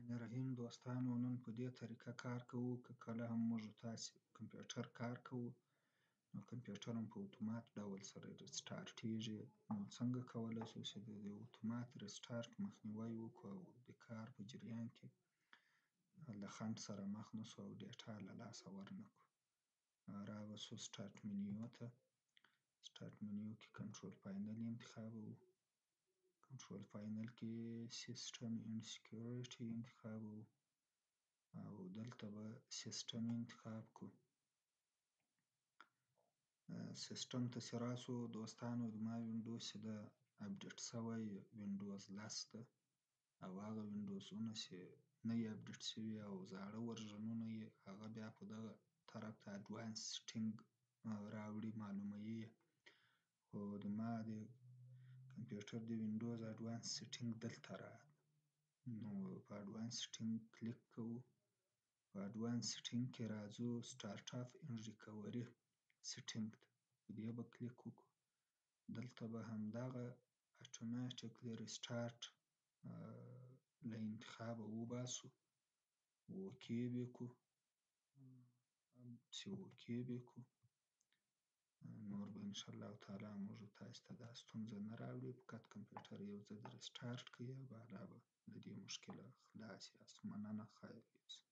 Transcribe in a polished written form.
الرحمن الرحیم دوستانو نن په دې طریقه کار کوو که کله هم موږ تاسې کمپیوټر کار کوو نو کمپیوټر هم په اتومات ډول سره ریسټارټیږي. نو څنګه کولی شو چې د دې اتومات ریسټارټ مخنیوی وکړو او د کار په جریان کې له خنډ سره مخ نشو او ډیټا له لاسه ورنکړو. راوباسو سټارټ منیو ته. سټارټ منیو کې کنټرول پانل انتخابوو. کنټرول پانل کې سیسټم اینډ سکیوریټي انتخابوو او دلته به سیسټم انتخاب کړو. سیسټم ته چې راسو دوستانو زما وینډوز چې ده اپډیټ شوی وینډوز 10 ده او هغه وینډوزونه چې نه یې اپډیټ شوي او زاړه ورژنونه یې هغه بیا په دغه طرف ته اډوانس سیټینګ راوړي معلوموي یې. خو زما د کمپیوټر د وینډوز اډوانس سیټینګ دلته راغلی. نو په اډوانس سیټینګ کلیک کوو. په اډوانس سیټینګ کې راځو سټارټ اپ اینډ ریکوري سیټینګ ته په دې به کلیک وکړو. دلته به همدغه اتوماتیکلی ریسټارټ له انتخابه وباسو. اوکې به یې کړو. چې اوکې به یې کړو نور به انشاءالله تعالی موږ تاسې ته دا ستونزه نه راوړي. فقط کمپیوټر یو ځل ریسټارټ کړئ او بعدا به له دې مشکله خلاص یاست. مننه، خیر یوسه.